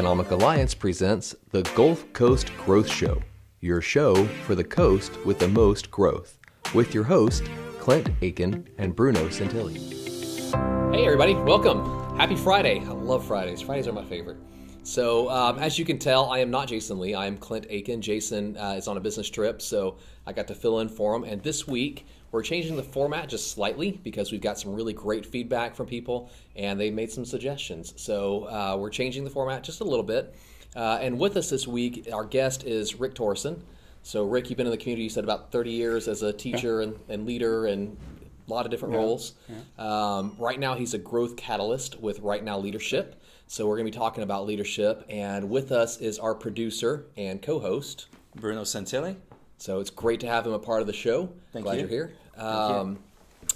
Economic Alliance presents the Gulf Coast Growth Show, your show for the coast with the most growth, with your host, Clint, Akin, and Bruno Santilli. Hey everybody, welcome. Happy Friday. I love Fridays. Fridays are my favorite. So as you can tell, I am not Jason Lee. I am Clint Akin. Jason is on a business trip, so I got to fill in for him. And this week, we're changing the format just slightly because we've got some really great feedback from people, and they made some suggestions. So we're changing the format just a little bit. And with us this week, our guest is Rick Torrison. So Rick, you've been in the community, you said about 30 years as a teacher and leader and a lot of different roles. Yeah. Right now, he's a growth catalyst with Right Now Leadership. So we're going to be talking about leadership. And with us is our producer and co-host, Bruno Santilli. So it's great to have him a part of the show. Glad you're here.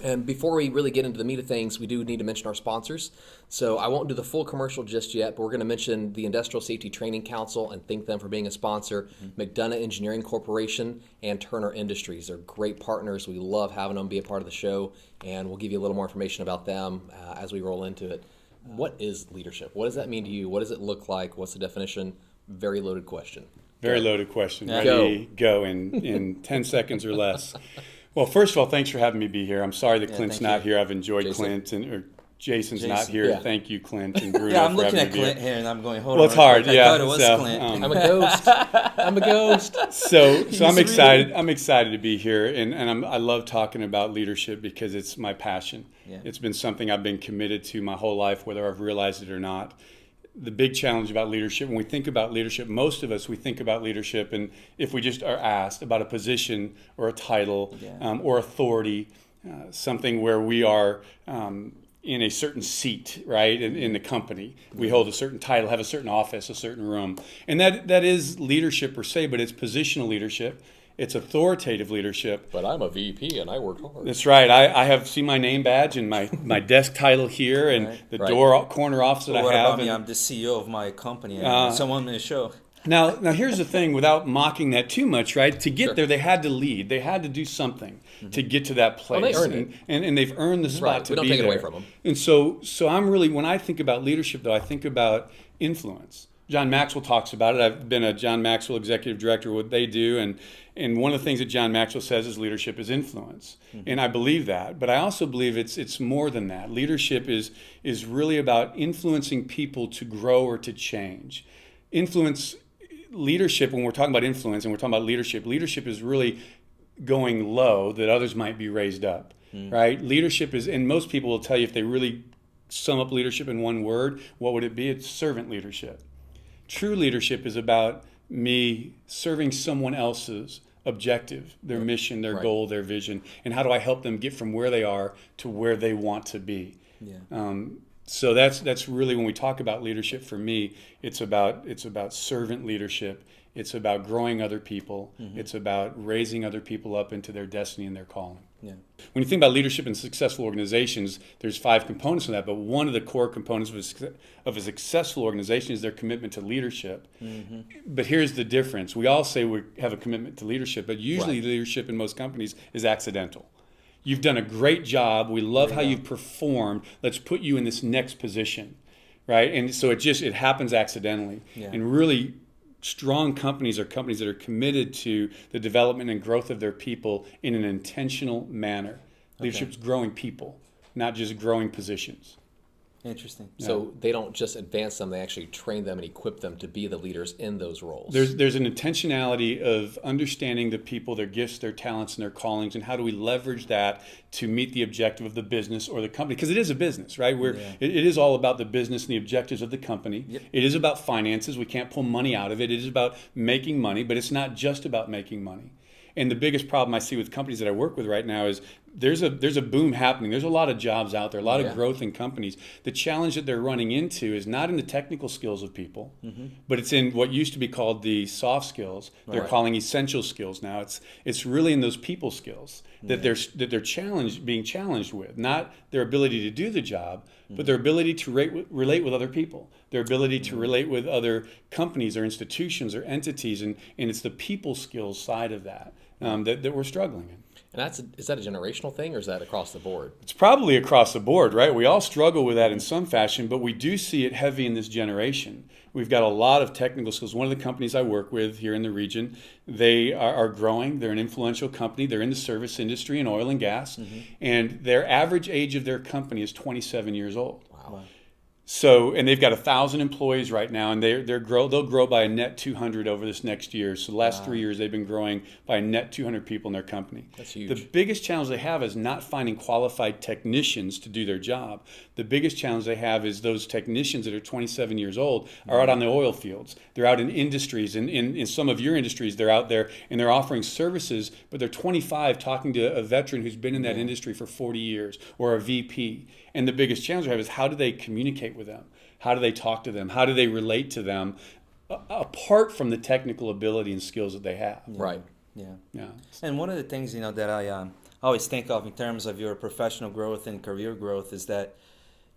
And before we really get into the meat of things, we do need to mention our sponsors. So I won't do the full commercial just yet, but we're going to mention the Industrial Safety Training Council and thank them for being a sponsor, McDonough Engineering Corporation, and Turner Industries. They're great partners. We love having them be a part of the show, and we'll give you a little more information about them as we roll into it. What is leadership? What does that mean to you? What does it look like? What's the definition? Very loaded question. Very loaded question. Ready, go in 10 seconds or less. Well, first of all, thanks for having me be here. I'm sorry that Clint's not here. I've enjoyed Jason. Or Jason's not here. Yeah. Thank you, Clint and Bruno. I'm looking at Clint here and I'm going, hold on. Well, it's hard. I thought it was Clint. I'm a ghost. I'm a ghost. So I'm excited. I'm excited to be here, and I love talking about leadership because it's my passion. Yeah. It's been something I've been committed to my whole life, whether I've realized it or not. The big challenge about leadership, when we think about leadership, most of us, we think about leadership, and if we just are asked about a position or a title or authority, something where we are in a certain seat, right, in the company. We hold a certain title, have a certain office, a certain room. And that is leadership per se, but it's positional leadership. It's authoritative leadership. But I'm a VP and I work hard. That's right. I have seen my name badge and my desk title here and the corner office that I have. What about me? I'm the CEO of my company and someone in the show. Now here's the thing, without mocking that too much, right? To get there, they had to lead. They had to do something to get to that place. Well, they earned it. And they've earned the spot to be there. We don't take it away from them. And so I'm really, when I think about leadership, though, I think about influence. John Maxwell talks about it. I've been a John Maxwell executive director, what they do, and one of the things that John Maxwell says is leadership is influence. And I believe that, but I also believe it's more than that. Leadership is really about influencing people to grow or to change. Leadership, when we're talking about influence and we're talking about leadership is really going low that others might be raised up, right? Leadership is, and most people will tell you if they really sum up leadership in one word, what would it be? It's servant leadership. True leadership is about me serving someone else's objective, their mission, their goal, their vision, and how do I help them get from where they are to where they want to be. Yeah. So that's really, when we talk about leadership, for me, it's about servant leadership. It's about growing other people. It's about raising other people up into their destiny and their calling. Yeah. When you think about leadership in successful organizations, there's 5 components of that, but one of the core components of a successful organization is their commitment to leadership. But here's the difference. We all say we have a commitment to leadership, but usually leadership in most companies is accidental. You've done a great job. We love how you've performed. Let's put you in this next position, right? And so it happens accidentally. Yeah. And really, strong companies are companies that are committed to the development and growth of their people in an intentional manner. Leadership's growing people, not just growing positions. Interesting. So they don't just advance them, they actually train them and equip them to be the leaders in those roles. There's an intentionality of understanding the people, their gifts, their talents, and their callings, and how do we leverage that to meet the objective of the business or the company. Because it is a business, right? It is all about the business and the objectives of the company. Yep. It is about finances. We can't pull money out of it. It is about making money, but it's not just about making money. And the biggest problem I see with companies that I work with right now is there's a boom happening. There's a lot of jobs out there, a lot of growth in companies. The challenge that they're running into is not in the technical skills of people, but it's in what used to be called the soft skills. They're calling essential skills now. It's really in those people skills that they're being challenged with, not their ability to do the job, but their ability to relate with other people, their ability to relate with other companies or institutions or entities, and it's the people skills side of that that we're struggling in. And is that a generational thing, or is that across the board? It's probably across the board, right? We all struggle with that in some fashion, but we do see it heavy in this generation. We've got a lot of technical skills. One of the companies I work with here in the region, they are growing. They're an influential company. They're in the service industry and oil and gas. And their average age of their company is 27 years old. Wow. So, and they've got 1,000 employees right now, and they'll grow by a net 200 over this next year. So the last 3 years, they've been growing by a net 200 people in their company. That's huge. The biggest challenge they have is not finding qualified technicians to do their job. The biggest challenge they have is those technicians that are 27 years old are out on the oil fields. They're out in industries, and in some of your industries, they're out there and they're offering services, but they're 25 talking to a veteran who's been in that industry for 40 years or a VP. And the biggest challenge they have is how do they communicate with them? How do they talk to them? How do they relate to them apart from the technical ability and skills that they have? Right. Yeah. And one of the things, that I always think of in terms of your professional growth and career growth is that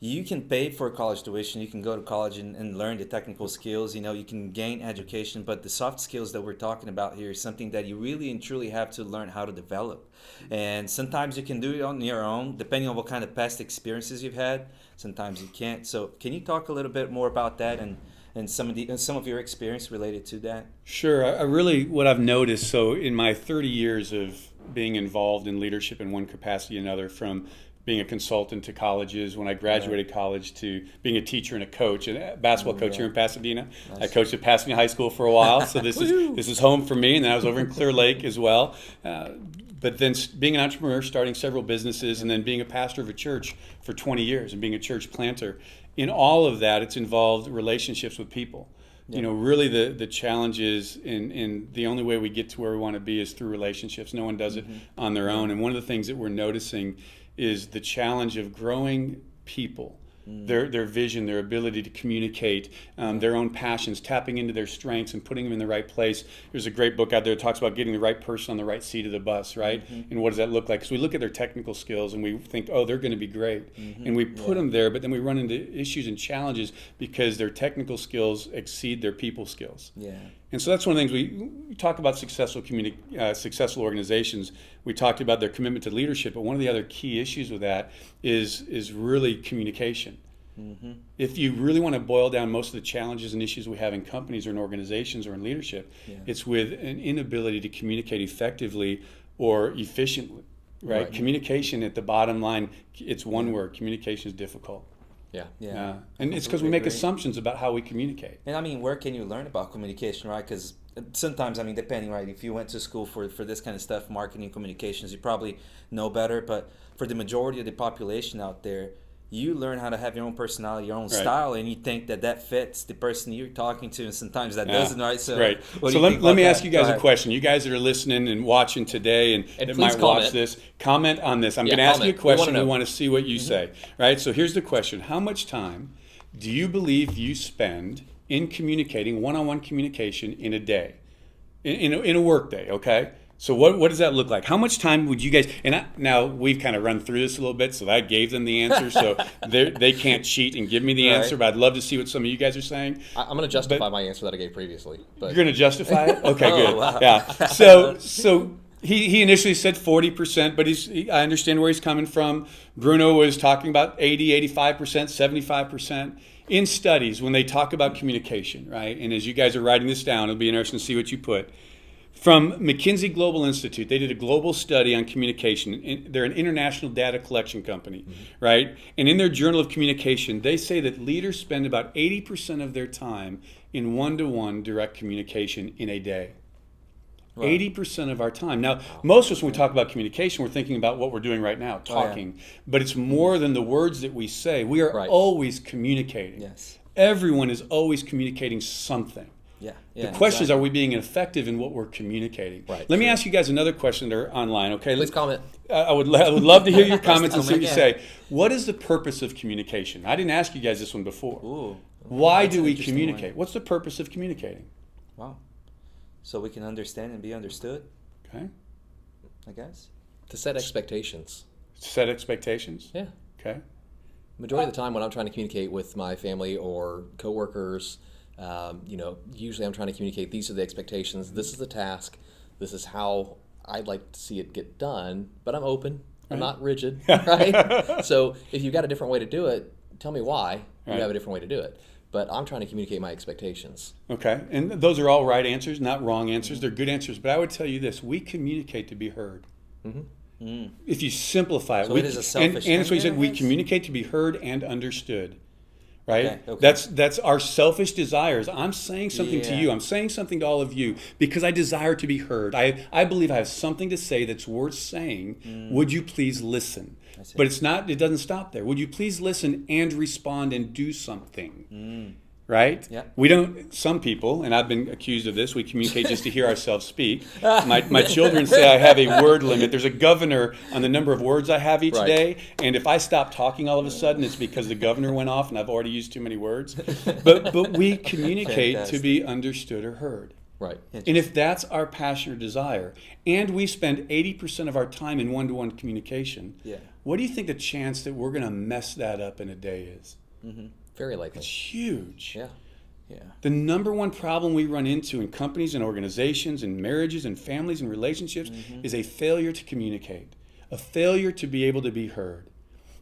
you can pay for college tuition, you can go to college and learn the technical skills, you can gain education, but the soft skills that we're talking about here is something that you really and truly have to learn how to develop. And sometimes you can do it on your own, depending on what kind of past experiences you've had. Sometimes you can't. So can you talk a little bit more about that and some of your experience related to that? Sure. What I've noticed, so in my 30 years of being involved in leadership in one capacity or another, from being a consultant to colleges, when I graduated college, to being a teacher and a coach, a basketball coach here in Pasadena. Nice. I coached at Pasadena High School for a while, so this is home for me, and then I was over in Clear Lake as well. But then being an entrepreneur, starting several businesses, and then being a pastor of a church for 20 years and being a church planter. In all of that, it's involved relationships with people. Yeah. Really the challenge is, in the only way we get to where we want to be is through relationships. No one does it on their own. And one of the things that we're noticing is the challenge of growing people, their vision, their ability to communicate, their own passions, tapping into their strengths and putting them in the right place. There's a great book out there that talks about getting the right person on the right seat of the bus, right? And what does that look like? Because we look at their technical skills and we think, oh, they're going to be great. And we put them there, but then we run into issues and challenges because their technical skills exceed their people skills. Yeah. And so that's one of the things we talk about successful organizations. We talked about their commitment to leadership, but one of the other key issues with that is really communication. If you really want to boil down most of the challenges and issues we have in companies or in organizations or in leadership, it's with an inability to communicate effectively or efficiently, right? Communication at the bottom line, it's one word. Communication is difficult. Yeah. And it's because we make assumptions about how we communicate. And where can you learn about communication, right? Because sometimes, depending, right, if you went to school for this kind of stuff, marketing, communications, you probably know better. But for the majority of the population out there, you learn how to have your own personality, your own style, and you think that fits the person you're talking to, and sometimes that doesn't, right? So, let me ask you guys a question. You guys that are listening and watching today and that might watch this, comment on this. I'm going to ask you a question. We want to see what you say, right? So here's the question. How much time do you believe you spend in communicating, one-on-one communication in a day, in a work day, okay? So what does that look like? How much time would you guys, now we've kind of run through this a little bit, so I gave them the answer, so they can't cheat and give me the answer, but I'd love to see what some of you guys are saying. I'm going to justify my answer that I gave previously. But. You're going to justify it? Okay, good. Wow. Yeah. So he initially said 40%, but I understand where he's coming from. Bruno was talking about 80, 85%, 75%. In studies, when they talk about communication, right, and as you guys are writing this down, it'll be interesting to see what you put. From McKinsey Global Institute, they did a global study on communication. They're an international data collection company, right? And in their Journal of Communication, they say that leaders spend about 80% of their time in one-to-one direct communication in a day. Right. 80% of our time. Now, most of us, when we talk about communication, we're thinking about what we're doing right now, talking. But it's more than the words that we say. We are always communicating. Yes. Everyone is always communicating something. The question is, are we being effective in what we're communicating? Right. Let me ask you guys another question that are online, okay? Please comment. I would love to hear your comments and see what you say. What is the purpose of communication? I didn't ask you guys this one before. Ooh, why do we communicate? What's the purpose of communicating? Wow. So we can understand and be understood. Okay. I guess. To set expectations. Set expectations? Yeah. Okay. Majority of the time when I'm trying to communicate with my family or coworkers, usually I'm trying to communicate, these are the expectations, this is the task, this is how I'd like to see it get done, but I'm open. I'm not rigid, right? So if you've got a different way to do it, tell me why you have a different way to do it. But I'm trying to communicate my expectations. Okay, and those are all right answers, not wrong answers. They're good answers. But I would tell you this: we communicate to be heard. If you simplify it, So it is a selfish and that's what you thing, said. We I guess? communicate to be heard and understood. Right? Okay. That's our selfish desires. I'm saying something to you. I'm saying something to all of you because I desire to be heard. I believe I have something to say that's worth saying. Would you please listen? But it's not. It doesn't stop there. Would you please listen and respond and do something? Right? Yeah. We don't. Some people, and I've been accused of this. We communicate just to hear ourselves speak. My children say I have a word limit. There's a governor on the number of words I have each day, and if I stop talking all of a sudden, it's because the governor went off and I've already used too many words. But we communicate to be understood or heard. Right. And if that's our passion or desire, and we spend 80% of our time in one-to-one communication, what do you think the chance that we're going to mess that up in a day is? Very likely. It's huge. Yeah. The number one problem we run into in companies and organizations and marriages and families and relationships is a failure to communicate, a failure to be able to be heard.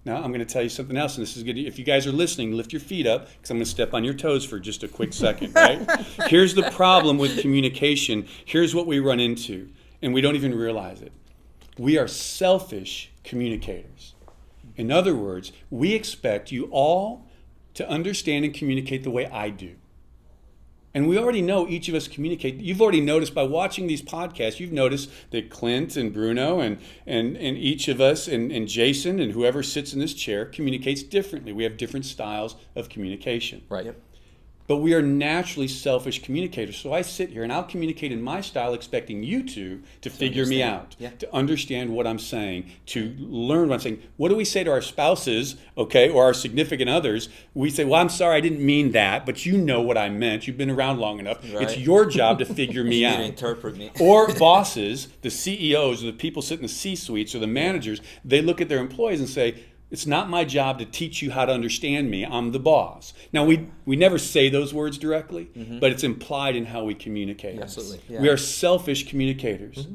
Now, I'm going to tell you something else, and this is good. If you guys are listening, lift your feet up, because I'm going to step on your toes for just a quick second, right? Here's the problem with communication. Here's what we run into, and we don't even realize it. We are selfish communicators. In other words, we expect you all to understand and communicate the way I do. And we already know each of us communicate. You've already noticed by watching these podcasts, you've noticed that Clint and Bruno and each of us and Jason and whoever sits in this chair communicates differently. We have different styles of communication. Right. But we are naturally selfish communicators. So I sit here and I'll communicate in my style expecting you to figure me out, to understand what I'm saying, to learn what I'm saying. What do we say to our spouses, okay, or our significant others? We say, well, I'm sorry, I didn't mean that, but you know what I meant. You've been around long enough. Right. It's your job to figure me You out. need to interpret me. Or bosses, the CEOs, or the people sitting in the C-suites, or the managers, they look at their employees and say, it's not my job to teach you how to understand me. I'm the boss. Now, we never say those words directly, but it's implied in how we communicate. Absolutely. Yeah. We are selfish communicators.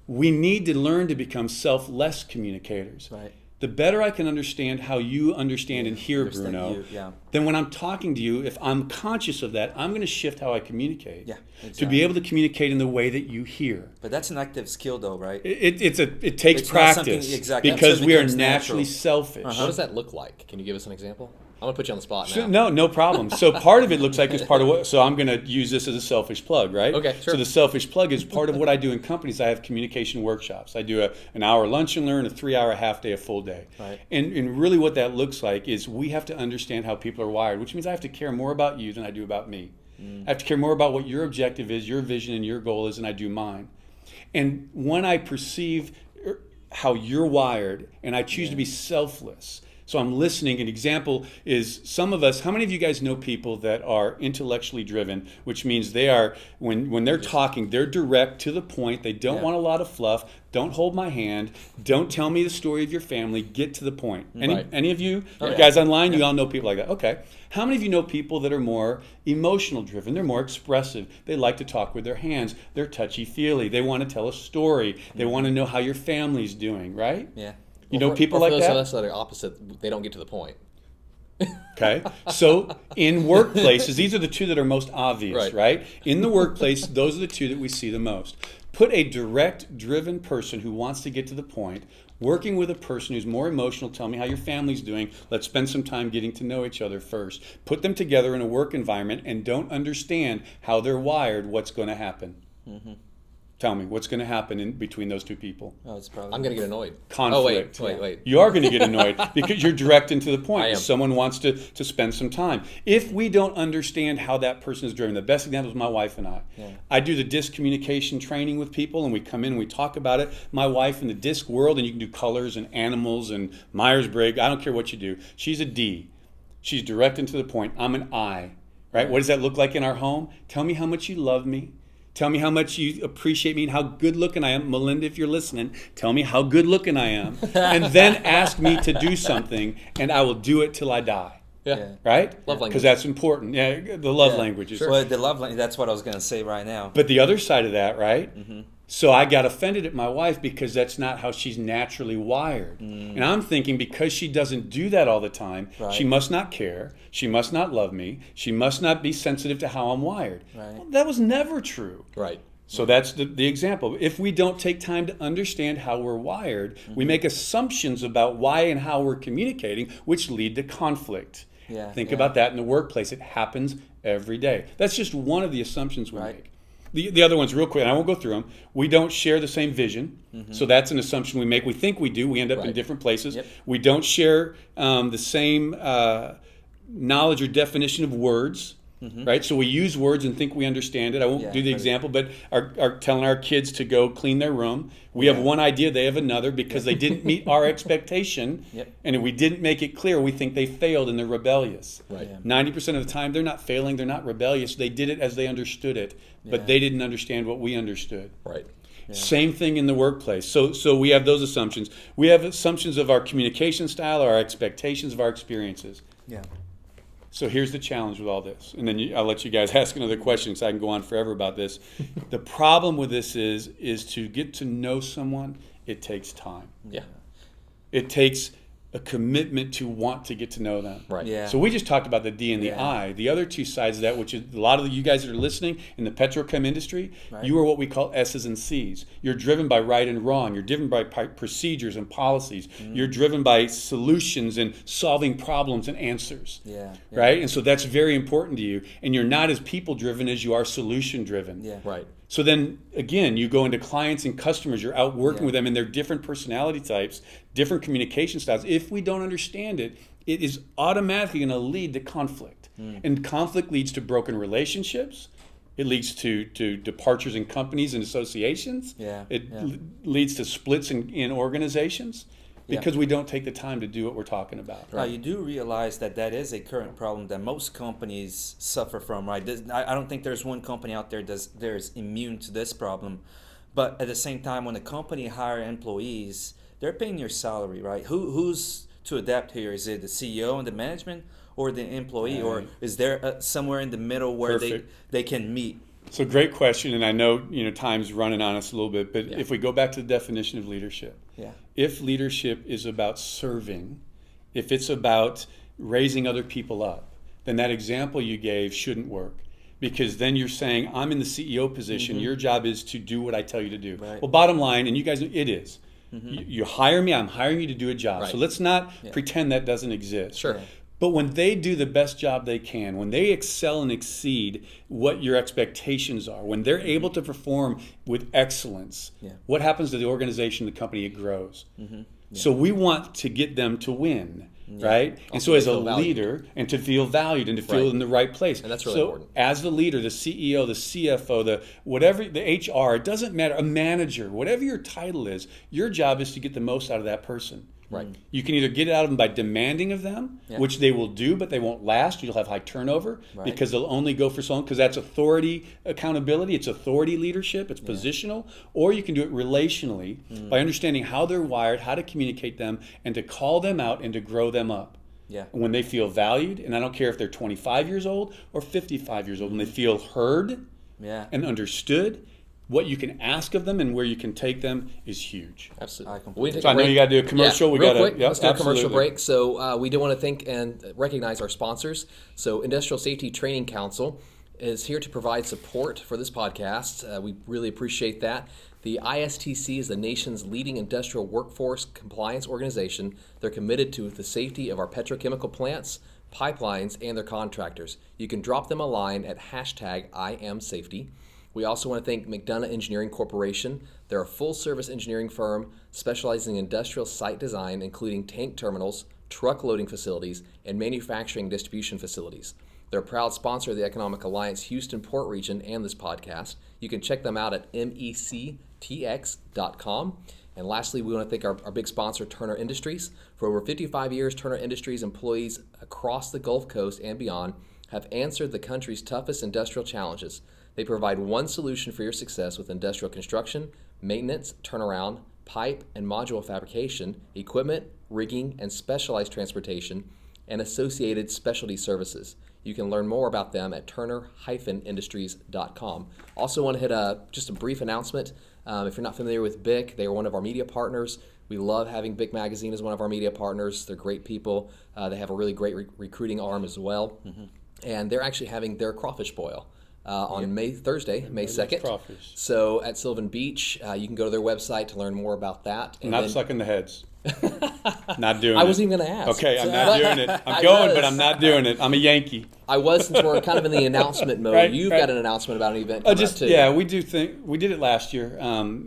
We need to learn to become selfless communicators. Right. The better I can understand how you understand and hear, Understand Bruno, you, then when I'm talking to you, if I'm conscious of that, I'm going to shift how I communicate Yeah, to exactly. be able to communicate in the way that you hear. But that's an active skill, though, right? It takes It's not something- practice exactly. because It we are becomes naturally natural. selfish. What does that look like? Can you give us an example? I'm going to put you on the spot now. So, no problem. So part of it looks like it's part of what, so I'm going to use this as a selfish plug, right? Okay, sure. So the selfish plug is part of what I do in companies. I have communication workshops. I do an hour lunch and learn, a 3-hour half day, a full day. Right. And really what that looks like is we have to understand how people are wired, which means I have to care more about you than I do about me. I have to care more about what your objective is, your vision and your goal is than I do mine. And when I perceive how you're wired and I choose to be selfless, so I'm listening. An example is some of us, how many of you guys know people that are intellectually driven, which means they are, when they're talking, they're direct to the point. They don't want a lot of fluff. Don't hold my hand. Don't tell me the story of your family. Get to the point. Any of you guys online, you all know people like that. Okay. How many of you know people that are more emotional driven? They're more expressive. They like to talk with their hands. They're touchy-feely. They want to tell a story. They want to know how your family's doing, right? Yeah. You know people for like those that? of us that are opposite, they don't get to the point. Okay. So in workplaces, these are the two that are most obvious, right? In the workplace, those are the two that we see the most. Put a direct, driven person who wants to get to the point, working with a person who's more emotional, tell me how your family's doing, let's spend some time getting to know each other first. Put them together in a work environment and don't understand how they're wired, what's going to happen. Tell me, what's going to happen in between those two people? Oh, it's probably. I'm going to get annoyed. Conflict. Oh, wait. You are going to get annoyed because you're direct and to the point. I am. Someone wants to spend some time. If we don't understand how that person is driven, the best example is my wife and I. I do the DISC communication training with people, and we come in and we talk about it. My wife in the DISC world, and you can do colors and animals and Myers-Briggs. I don't care what you do. She's a D. She's direct and to the point. I'm an I. Right? What does that look like in our home? Tell me how much you love me. Tell me how much you appreciate me and how good looking I am. Melinda, if you're listening, tell me how good looking I am. And then ask me to do something, and I will do it till I die. Yeah. Right? Love language. Because that's important. Yeah, the love languages. Well, the love language, that's what I was going to say right now. But the other side of that, right, So I got offended at my wife because that's not how she's naturally wired. And I'm thinking because she doesn't do that all the time, she must not care, she must not love me, she must not be sensitive to how I'm wired. Well, that was never true. Right. So that's the example. If we don't take time to understand how we're wired, we make assumptions about why and how we're communicating, which lead to conflict. Think about that in the workplace. It happens every day. That's just one of the assumptions we make. The other ones, real quick, and I won't go through them. We don't share the same vision. So that's an assumption we make. We think we do. We end up in different places. We don't share the same knowledge or definition of words. Right, so we use words and think we understand it. I won't do the example, but are telling our kids to go clean their room. We have one idea, they have another because they didn't meet our expectation, and if we didn't make it clear, we think they failed and they're rebellious. 90% of the time, they're not failing, they're not rebellious. They did it as they understood it, but they didn't understand what we understood. Same thing in the workplace. So we have those assumptions. We have assumptions of our communication style, our expectations of our experiences. So here's the challenge with all this. And then I'll let you guys ask another question because I can go on forever about this. The problem with this is to get to know someone, it takes time. It takes a commitment to want to get to know them. So we just talked about the D and the I. The other two sides of that, which is a lot of you guys that are listening in the petrochem industry, you are what we call S's and C's. You're driven by right and wrong. You're driven by procedures and policies. You're driven by solutions and solving problems and answers. Right? And so that's very important to you. And you're not as people driven as you are solution driven. So then, again, you go into clients and customers, you're out working with them, and they're different personality types, different communication styles. If we don't understand it, it is automatically going to lead to conflict. And conflict leads to broken relationships. It leads to departures in companies and associations. It leads to splits in organizations. Because we don't take the time to do what we're talking about. Now, you do realize that is a current problem that most companies suffer from, right? I don't think there's one company out there that's immune to this problem. But at the same time, when a company hire employees, they're paying your salary, right? Who's to adapt here? Is it the CEO and the management or the employee? Or is there somewhere in the middle where they can meet? So great question, and I know time's running on us a little bit, but if we go back to the definition of leadership, if leadership is about serving, if it's about raising other people up, then that example you gave shouldn't work. Because then you're saying, I'm in the CEO position, your job is to do what I tell you to do. Well, bottom line, and you guys know it is. You hire me, I'm hiring you to do a job. So let's not pretend that doesn't exist. But when they do the best job they can, when they excel and exceed what your expectations are, when they're able to perform with excellence, what happens to the organization, the company? It grows. So we want to get them to win, right? And so as a leader, and to feel valued and to feel in the right place. And that's really important. As the leader, the CEO, the CFO, the HR, it doesn't matter, a manager, whatever your title is, your job is to get the most out of that person. You can either get it out of them by demanding of them, which they will do, but they won't last. You'll have high turnover because they'll only go for so long, because that's authority accountability. It's authority leadership. It's positional. Or you can do it relationally by understanding how they're wired, how to communicate them, and to call them out and to grow them up. When they feel valued, and I don't care if they're 25 years old or 55 years old, when they feel heard and understood, what you can ask of them and where you can take them is huge. Absolutely. So I know you got to do a commercial. Let's do a commercial break. So we do want to thank and recognize our sponsors. So Industrial Safety Training Council is here to provide support for this podcast. We really appreciate that. The ISTC is the nation's leading industrial workforce compliance organization. They're committed to the safety of our petrochemical plants, pipelines, and their contractors. You can drop them a line at #IamSafety. We also want to thank McDonough Engineering Corporation. They're a full-service engineering firm specializing in industrial site design, including tank terminals, truck loading facilities, and manufacturing distribution facilities. They're a proud sponsor of the Economic Alliance Houston Port Region and this podcast. You can check them out at mectx.com. And lastly, we want to thank our big sponsor, Turner Industries. For over 55 years, Turner Industries employees across the Gulf Coast and beyond have answered the country's toughest industrial challenges. They provide one solution for your success with industrial construction, maintenance, turnaround, pipe and module fabrication, equipment, rigging, and specialized transportation, and associated specialty services. You can learn more about them at turner-industries.com. Also want to hit just a brief announcement. If you're not familiar with BIC, they are one of our media partners. We love having BIC Magazine as one of our media partners. They're great people. They have a really great recruiting arm as well. And they're actually having their crawfish boil on Thursday, May 2nd. Crawfish. So at Sylvan Beach, you can go to their website to learn more about that. And Not sucking the heads. Not doing it. I wasn't even going to ask. Okay, I'm not doing it. I'm going, but I'm not doing it. I'm a Yankee. I was, since we're kind of in the announcement mode. Right, You've right. got an announcement about an event coming up too. Yeah, we did it last year.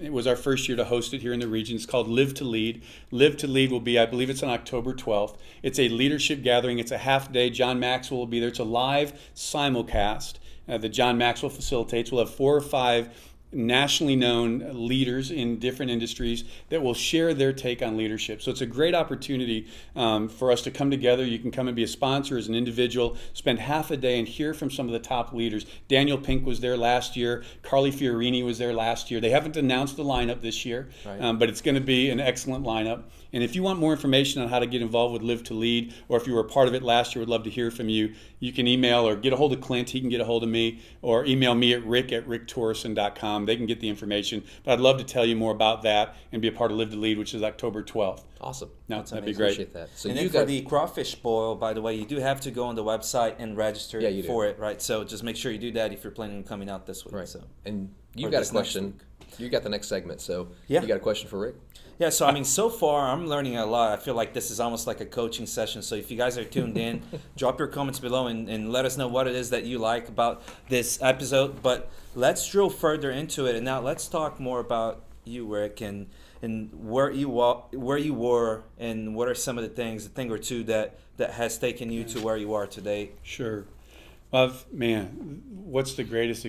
It was our first year to host it here in the region. It's called Live to Lead. Live to Lead will be, I believe it's on October 12th. It's a leadership gathering. It's a half day. John Maxwell will be there. It's a live simulcast that John Maxwell facilitates. We'll have 4 or 5 nationally known leaders in different industries that will share their take on leadership. So it's a great opportunity for us to come together. You can come and be a sponsor as an individual, spend half a day and hear from some of the top leaders. Daniel Pink was there last year. Carly Fiorini was there last year. They haven't announced the lineup this year, but it's going to be an excellent lineup. And if you want more information on how to get involved with Live to Lead, or if you were a part of it last year, we'd love to hear from you. You can email or get a hold of Clint. He can get a hold of me, or email me at rick@ricktorrison.com. They can get the information. But I'd love to tell you more about that and be a part of Live to Lead, which is October 12th. Awesome. No, that'd be I great. appreciate that. So And you then for got the crawfish boil, by the way, you do have to go on the website and register Yeah, you do. for it, right? So just make sure you do that if you're planning on coming out this week. right. So. And Or you've got a this next question. You got the next segment. So Yeah. you got a question for Rick? Yeah, so I mean, so far I'm learning a lot. I feel like this is almost like a coaching session. So if you guys are tuned in, drop your comments below and let us know what it is that you like about this episode. But let's drill further into it, and now let's talk more about you, Rick, and where you were, and what are some of the things, a thing or two that has taken you to where you are today. Sure. Well, man, what's the greatest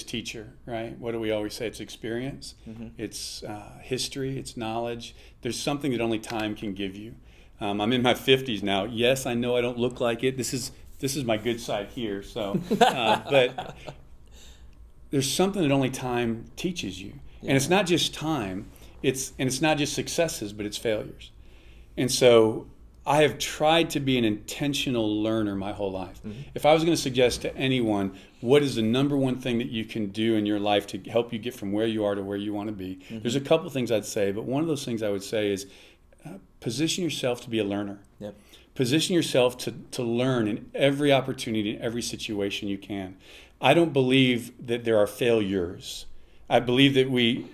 teacher, right? What do we always say? It's experience, it's history, it's knowledge. There's something that only time can give you. I'm in my 50s now. Yes, I know I don't look like it. This is my good side here. So, but there's something that only time teaches you, and it's not just time. It's not just successes, but it's failures. And so I have tried to be an intentional learner my whole life. If I was going to suggest to anyone, what is the number one thing that you can do in your life to help you get from where you are to where you want to be? There's a couple things I'd say, but one of those things I would say is position yourself to be a learner. Yep. Position yourself to learn in every opportunity, in every situation you can. I don't believe that there are failures. I believe that we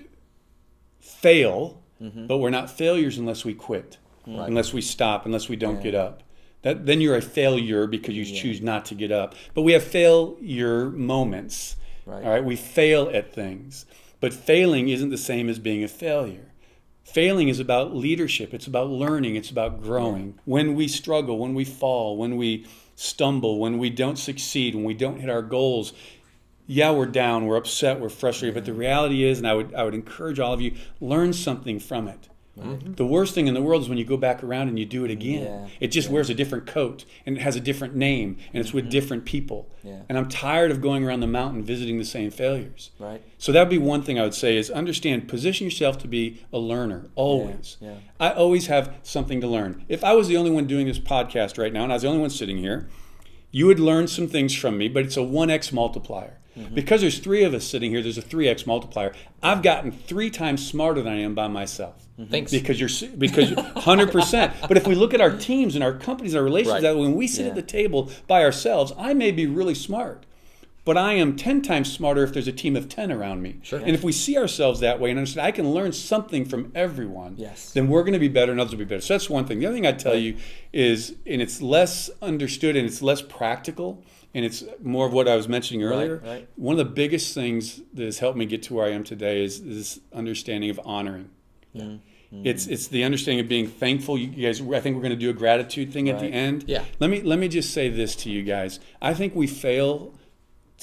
fail, but we're not failures unless we quit. Right. Unless we stop, unless we don't get up. Then you're a failure because you choose not to get up. But we have failure moments. Right. All right, we fail at things. But failing isn't the same as being a failure. Failing is about leadership. It's about learning. It's about growing. When we struggle, when we fall, when we stumble, when we don't succeed, when we don't hit our goals, yeah, we're down, we're upset, we're frustrated. But the reality is, and I would encourage all of you, learn something from it. The worst thing in the world is when you go back around and you do it again. Yeah. It just wears a different coat, and it has a different name, and it's with different people. Yeah. And I'm tired of going around the mountain visiting the same failures. Right. So that would be one thing I would say is understand, position yourself to be a learner, always. Yeah. I always have something to learn. If I was the only one doing this podcast right now, and I was the only one sitting here, you would learn some things from me, but it's a 1x multiplier. Because there's 3 of us sitting here, there's a 3x multiplier. I've gotten 3 times smarter than I am by myself. Thanks. Because 100%. But if we look at our teams and our companies, our relationships, Right. when we sit at the table by ourselves, I may be really smart, but I am 10 times smarter if there's a team of 10 around me. Sure. And if we see ourselves that way and understand I can learn something from everyone, Yes. then we're going to be better and others will be better. So that's one thing. The other thing I'd tell you is, and it's less understood and it's less practical, and it's more of what I was mentioning earlier. Right. One of the biggest things that has helped me get to where I am today is this understanding of honoring. It's the understanding of being thankful. You guys, I think we're going to do a gratitude thing at the end. Yeah. Let me just say this to you guys. I think we fail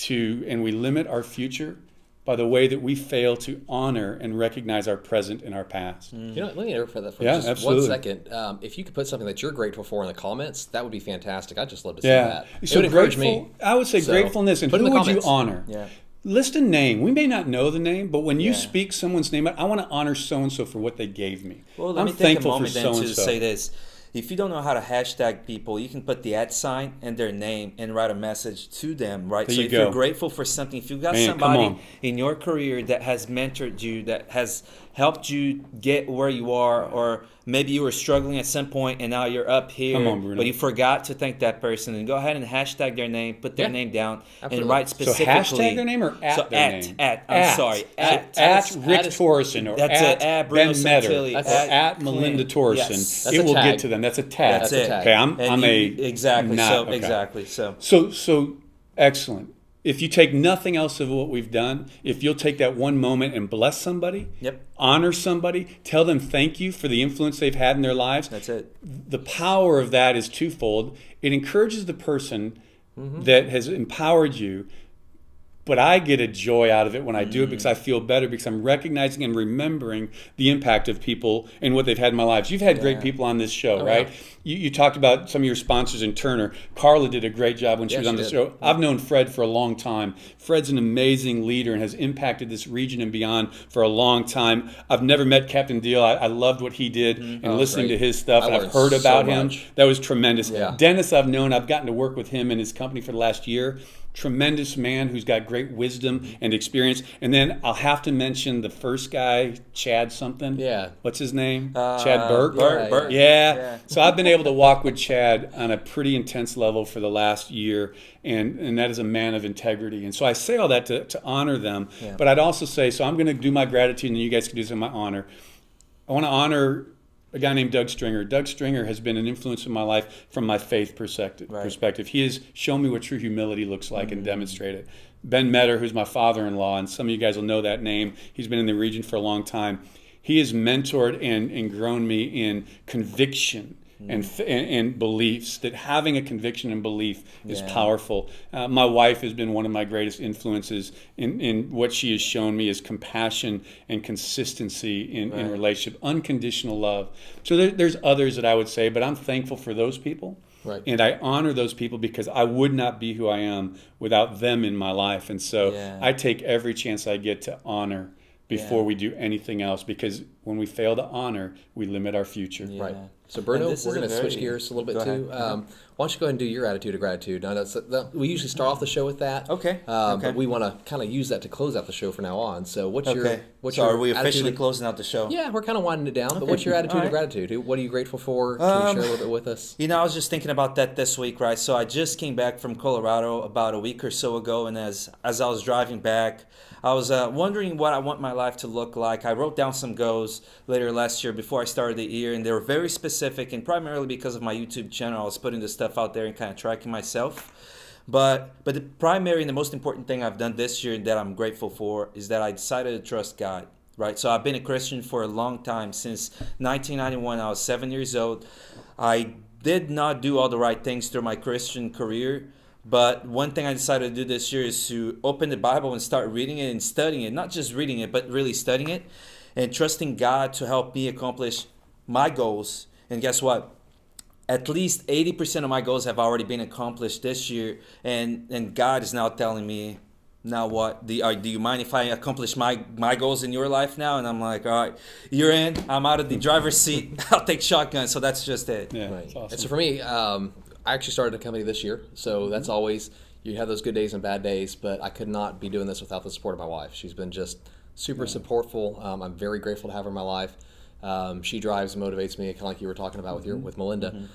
and we limit our future by the way that we fail to honor and recognize our present and our past. You know, let me interrupt for that for Yeah, just absolutely. 1 second. If you could put something that you're grateful for in the comments, that would be fantastic. I'd just love to see that. It So would encourage grateful, me. I would say So, gratefulness. And put it who in the would you comments. honor? Yeah. List a name. We may not know the name, but when you Yeah. speak someone's name, I want to honor so-and-so for what they gave me. Well, let I'm me take a thankful moment for then to so-and-so. say this. if you don't know how to hashtag people, you can put the @ and their name and write a message to them, right? There so you if go. you're grateful for something, if you've got Man, come somebody on. in your career that has mentored you, that has helped you get where you are, or maybe you were struggling at some point and now you're up here, Come on, Bruno. but you forgot to thank that person, and go ahead and hashtag their name, put their name down, absolutely. and write So specifically. hashtag their name or at their name? I'm sorry. So At Rick is- Torrison or That's it, at Bruno Ben Metter Santilli, or That's- at Melinda Clint. Torrison. Yes. That's It a will tag. get to them. That's a tag. That's a tag. Okay, I'm And a exactly. not- So okay. exactly. So So excellent. If you take nothing else of what we've done, if you'll take that one moment and bless somebody, Yep. honor somebody, tell them thank you for the influence they've had in their lives, that's it. the power of that is twofold. It encourages the person that has empowered you, but I get a joy out of it when I do it because I feel better, because I'm recognizing and remembering the impact of people and what they've had in my lives. You've had great people on this show, right? yeah. You talked about some of your sponsors in Turner. Carla did a great job when she was on the show. I've known Fred for a long time. Fred's an amazing leader and has impacted this region and beyond for a long time. I've never met Captain Deal. I loved what he did and listening great. to his stuff. I I've learned heard so about him. much. That was tremendous. Yeah. Dennis, I've gotten to work with him and his company for the last year. Tremendous man who's got great wisdom and experience. And then I'll have to mention the first guy, Chad something. Yeah. What's his name? Chad Burke? Burke. Yeah. So I've been able to walk with Chad on a pretty intense level for the last year, and that is a man of integrity. And so I say all that to honor them. Yeah. But I'd also say, so I'm going to do my gratitude, and you guys can do some of my honor. I want to honor a guy named Doug Stringer. Doug Stringer has been an influence in my life from my faith perspective. He has shown me what true humility looks like and demonstrated. Ben Metter, who's my father-in-law, and some of you guys will know that name. He's been in the region for a long time. He has mentored and grown me in conviction and beliefs, that having a conviction and belief is powerful. My wife has been one of my greatest influences in what she has shown me is compassion and consistency in relationship, unconditional love. So there's others that I would say, but I'm thankful for those people. Right. And I honor those people because I would not be who I am without them in my life. And so I take every chance I get to honor before we do anything else, because when we fail to honor, we limit our future. Right. So Bruno, this we're is a going to switch very- gears a little bit Go too. ahead. Why don't you go ahead and do your attitude of gratitude? Now, we usually start off the show with that. Okay. But we want to kind of use that to close out the show from now on. So what's Okay. your So are we attitude officially of- closing out the show? Yeah, we're kind of winding it down. But what's your attitude All of right. gratitude? What are you grateful for? Can you share a little bit with us? You know, I was just thinking about that this week, right? So I just came back from Colorado about a week or so ago, and as I was driving back, I was wondering what I want my life to look like. I wrote down some goals later last year before I started the year, and they were very specific, and primarily because of my YouTube channel, I was putting this stuff out there and kind of tracking myself. But the primary and the most important thing I've done this year that I'm grateful for is that I decided to trust God. Right, so I've been a Christian for a long time, since 1991. I was 7 years old. I did not do all the right things through my Christian career, but one thing I decided to do this year is to open the Bible and start reading it and studying it. Not just reading it, but really studying it and trusting God to help me accomplish my goals. And guess what? At least 80% of my goals have already been accomplished this year, and God is now telling me, now what? Do you mind if I accomplish my goals in your life now? And I'm like, all right, you're in. I'm out of the driver's seat. I'll take shotgun. So that's just it. Yeah, Right. that's awesome. And so for me, I actually started a company this year. So that's always, you have those good days and bad days, but I could not be doing this without the support of my wife. She's been just super supportful. I'm very grateful to have her in my life. She drives and motivates me, kind of like you were talking about with Melinda.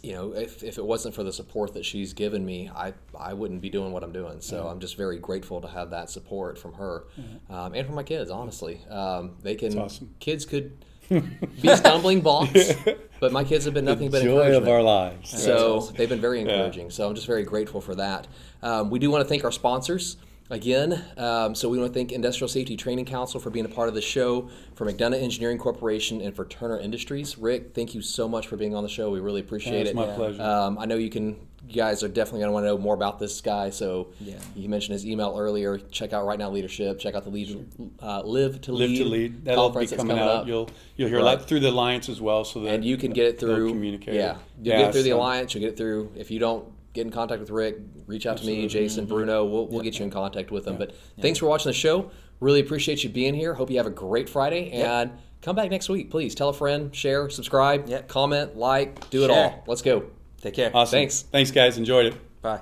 You know, if it wasn't for the support that she's given me, I wouldn't be doing what I'm doing. So I'm just very grateful to have that support from her and from my kids. Honestly, they can. That's awesome. Kids could be stumbling blocks, but my kids have been nothing but Joy encouragement. of our lives. So they've been very encouraging. So I'm just very grateful for that. We do want to thank our sponsors again. So we want to thank Industrial Safety Training Council for being a part of the show, for McDonough Engineering Corporation, and for Turner Industries. Rick, thank you so much for being on the show. We really appreciate It's it. my pleasure. I know you guys are definitely going to want to know more about this guy. So you mentioned his email earlier. Check out Right Now Leadership. Check out the Live to Lead That'll be conference that's coming out. You'll hear a lot through the Alliance as well. So that and you can get it they'll through. communicate. Yeah, you'll get it through the Alliance. You'll get it through. If you don't get in contact with Rick, reach out to me, Jason, Bruno. We'll get you in contact with them. But thanks for watching the show. Really appreciate you being here. Hope you have a great Friday, and come back next week, please. Tell a friend, share, subscribe, Yep. comment, like, do it Share. all. Let's go. Take care. Awesome. Thanks. Thanks, guys. Enjoyed it. Bye.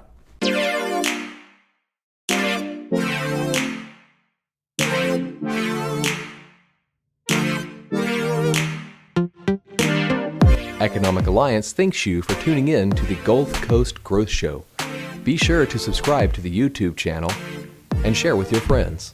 Economic Alliance thanks you for tuning in to the Gulf Coast Growth Show. Be sure to subscribe to the YouTube channel and share with your friends.